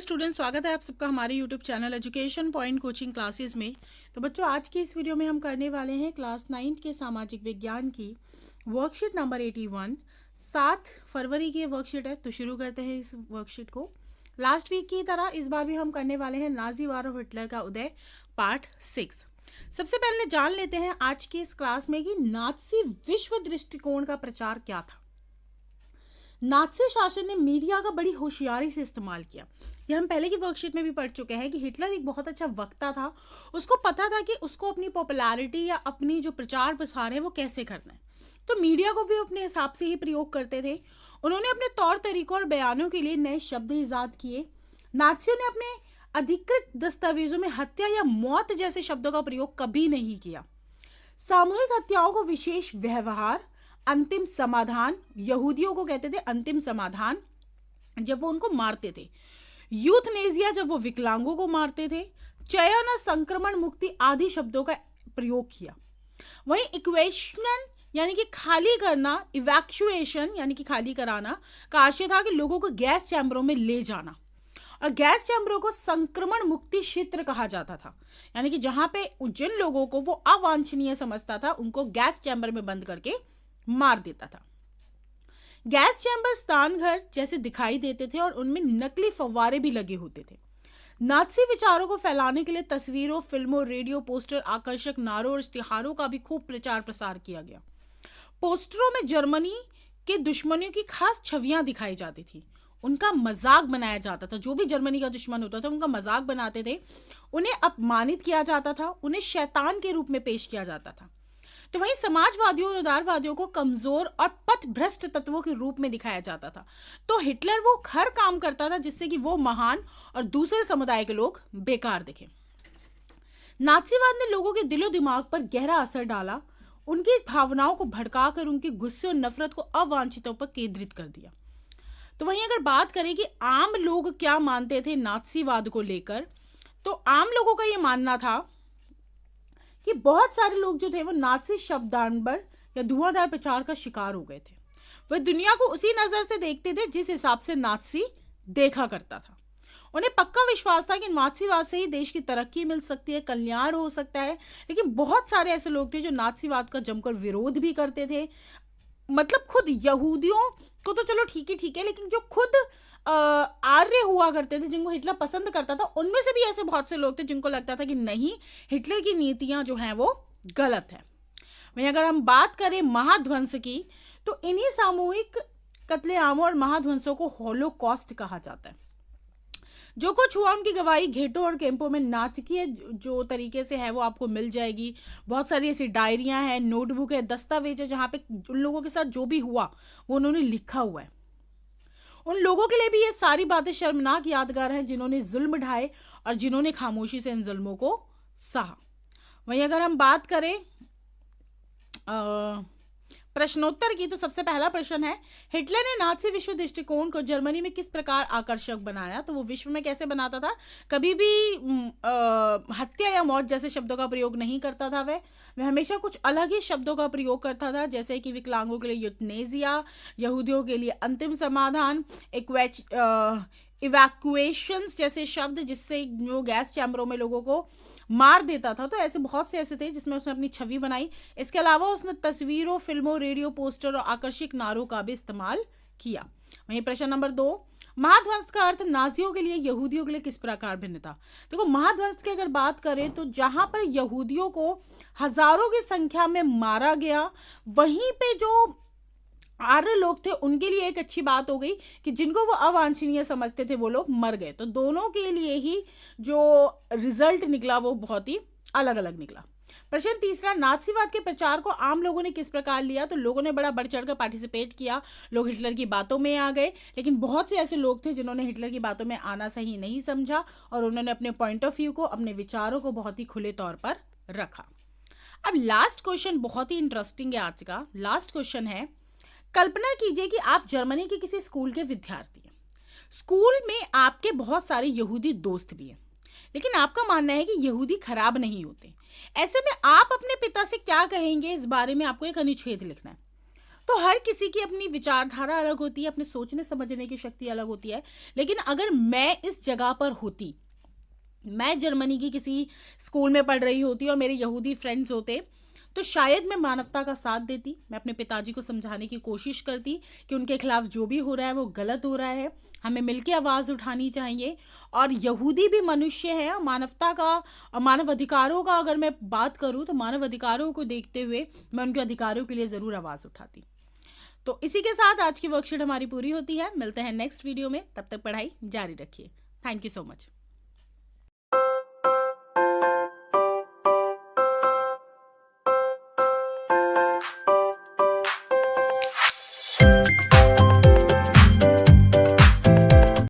Student, स्वागत है आप सबका हमारे YouTube channel education point coaching classes में। तो बच्चों, आज की इस वीडियो में हम करने वाले हैं क्लास 9th के सामाजिक विज्ञान की वर्कशीट नंबर 81। 7 फरवरी की वर्कशीट है, तो शुरू करते हैं इस वर्कशीट को। लास्ट वीक की तरह इस बार भी हम करने वाले हैं नाजीवाद और हिटलर का उदय पार्ट 6। सबसे पहले जान लेते हैं आज की इस क्लास में कि नाज़ी विश्व दृष्टिकोण का प्रचार क्या था। नाज़ी शासन ने मीडिया का बड़ी होशियारी से इस्तेमाल किया। यह हम पहले की वर्कशीट में भी पढ़ चुके हैं कि हिटलर एक बहुत अच्छा वक्ता था। उसको पता था कि उसको अपनी पॉपुलैरिटी या अपनी जो प्रचार प्रसार है वो कैसे करना है, तो मीडिया को भी अपने हिसाब से ही प्रयोग करते थे। उन्होंने अपने तौर तरीकों और बयानों के लिए नए शब्द ईजाद किए। नाज़ियों ने अपने अधिकृत दस्तावेजों में हत्या या मौत जैसे शब्दों का प्रयोग कभी नहीं किया। सामूहिक हत्याओं को विशेष व्यवहार, अंतिम समाधान, यहूदियों को कहते थे अंतिम समाधान जब वो उनको मारते थे, यूथनेजिया जब वो विकलांगों को मारते थे, चयन और संक्रमण मुक्ति आदि शब्दों का प्रयोग किया। वहीं इक्वेशन यानी कि खाली करना, इवैक्यूएशन यानी कि खाली कराना का आशय था कि लोगों को गैस चैम्बरों में ले जाना, और गैस चैम्बरों को संक्रमण मुक्ति क्षेत्र कहा जाता था। यानी कि जहां पे जिन लोगों को वो अवांछनीय समझता था उनको गैस चैम्बर में बंद करके मार देता था। गैस चैम्बर स्नान घर जैसे दिखाई देते थे और उनमें नकली फव्वारे भी लगे होते थे। नाज़ी विचारों को फैलाने के लिए तस्वीरों, फिल्मों, रेडियो, पोस्टर, आकर्षक नारों और इश्तिहारों का भी खूब प्रचार प्रसार किया गया। पोस्टरों में जर्मनी के दुश्मनों की खास छवियां दिखाई जाती थी। उनका मजाक बनाया जाता था। जो भी जर्मनी का दुश्मन होता था उनका मजाक बनाते थे, उन्हें अपमानित किया जाता था, उन्हें शैतान के रूप में पेश किया जाता था। तो वहीं समाजवादियों और उदारवादियों को कमजोर और पथभ्रष्ट तत्वों के रूप में दिखाया जाता था। तो हिटलर वो हर काम करता था जिससे कि वो महान और दूसरे समुदाय के लोग बेकार दिखे। नाज़ीवाद ने लोगों के दिलो दिमाग पर गहरा असर डाला, उनकी भावनाओं को भड़काकर उनके गुस्से और नफरत को अवांछितों पर केंद्रित कर दिया। तो वहीं अगर बात करें कि आम लोग क्या मानते थे नाज़ीवाद को लेकर, तो आम लोगों का ये मानना था कि बहुत सारे लोग जो थे वो नाज़ी शब्दांबर या धुआंधार प्रचार का शिकार हो गए थे। वह दुनिया को उसी नज़र से देखते थे जिस हिसाब से नाज़ी देखा करता था। उन्हें पक्का विश्वास था कि नाज़ीवाद से ही देश की तरक्की मिल सकती है, कल्याण हो सकता है। लेकिन बहुत सारे ऐसे लोग थे जो नाज़ीवाद का जमकर विरोध भी करते थे। मतलब खुद यहूदियों को तो चलो ठीक है, लेकिन जो खुद आर्य हुआ करते थे, जिनको हिटलर पसंद करता था, उनमें से भी ऐसे बहुत से लोग थे जिनको लगता था कि नहीं, हिटलर की नीतियां जो हैं वो गलत है। वहीं अगर हम बात करें महाध्वंस की, तो इन्हीं सामूहिक कत्लेआमों और महाध्वंसों को हॉलोकॉस्ट कहा जाता है। जो कुछ हुआ उनकी गवाही घेटों और कैंपों में नाटकीय जो तरीके से है वो आपको मिल जाएगी। बहुत सारी ऐसी डायरियां हैं, नोटबुक है, दस्तावेज है, जहाँ पे उन लोगों के साथ जो भी हुआ वो उन्होंने लिखा हुआ है। उन लोगों के लिए भी ये सारी बातें शर्मनाक यादगार हैं जिन्होंने जुल्म ढाए और जिन्होंने खामोशी से इन जुल्मों को सहा। वहीं अगर हम बात करें प्रश्नोत्तर की, तो सबसे पहला प्रश्न है, हिटलर ने नाज़ी विश्व दृष्टिकोण को जर्मनी में किस प्रकार आकर्षक बनाया। तो वो विश्व में कैसे बनाता था, कभी भी हत्या या मौत जैसे शब्दों का प्रयोग नहीं करता था। वह हमेशा कुछ अलग ही शब्दों का प्रयोग करता था, जैसे कि विकलांगों के लिए यूथनेजिया, यहूदियों के लिए अंतिम समाधान, इवैक्यूएशंस जैसे शब्द जिससे वो गैस चैम्बरों में लोगों को मार देता था। तो ऐसे बहुत से ऐसे थे जिसमें उसने अपनी छवि बनाई। इसके अलावा उसने तस्वीरों, फिल्मों, रेडियो, पोस्टर और आकर्षक नारों का भी इस्तेमाल किया। वहीं प्रश्न नंबर 2, महाध्वंस का अर्थ नाज़ियों के लिए यहूदियों के लिए किस प्रकार भिन्न था। देखो, महाध्वंस की अगर बात करें तो जहां पर यहूदियों को हजारों की संख्या में मारा गया, वहीं पे जो आर्य लोग थे उनके लिए एक अच्छी बात हो गई कि जिनको वो अवांछनीय समझते थे वो लोग मर गए। तो दोनों के लिए ही जो रिजल्ट निकला वो बहुत ही अलग अलग निकला। प्रश्न तीसरा, नाज़ीवाद के प्रचार को आम लोगों ने किस प्रकार लिया। तो लोगों ने बड़ा बढ़ चढ़ कर पार्टिसिपेट किया, लोग हिटलर की बातों में आ गए। लेकिन बहुत से ऐसे लोग थे जिन्होंने हिटलर की बातों में आना सही नहीं समझा और उन्होंने अपने पॉइंट ऑफ व्यू को, अपने विचारों को बहुत ही खुले तौर पर रखा। अब लास्ट क्वेश्चन बहुत ही इंटरेस्टिंग है आज का। लास्ट क्वेश्चन है, कल्पना कीजिए कि आप जर्मनी के किसी स्कूल के विद्यार्थी हैं। स्कूल में आपके बहुत सारे यहूदी दोस्त भी हैं, लेकिन आपका मानना है कि यहूदी खराब नहीं होते। ऐसे में आप अपने पिता से क्या कहेंगे, इस बारे में आपको एक अनुच्छेद लिखना है। तो हर किसी की अपनी विचारधारा अलग होती है, अपने सोचने समझने की शक्ति अलग होती है। लेकिन अगर मैं इस जगह पर होती, मैं जर्मनी की किसी स्कूल में पढ़ रही होती और मेरे यहूदी फ्रेंड्स होते, तो शायद मैं मानवता का साथ देती। मैं अपने पिताजी को समझाने की कोशिश करती कि उनके खिलाफ जो भी हो रहा है वो गलत हो रहा है, हमें मिलकर आवाज़ उठानी चाहिए। और यहूदी भी मनुष्य है, और मानवता का और मानव अधिकारों का अगर मैं बात करूँ तो मानव अधिकारों को देखते हुए मैं उनके अधिकारों के लिए ज़रूर आवाज़ उठाती। तो इसी के साथ आज की वर्कशीट हमारी पूरी होती है। मिलते हैं नेक्स्ट वीडियो में, तब तक पढ़ाई जारी रखिए। Thank you so much.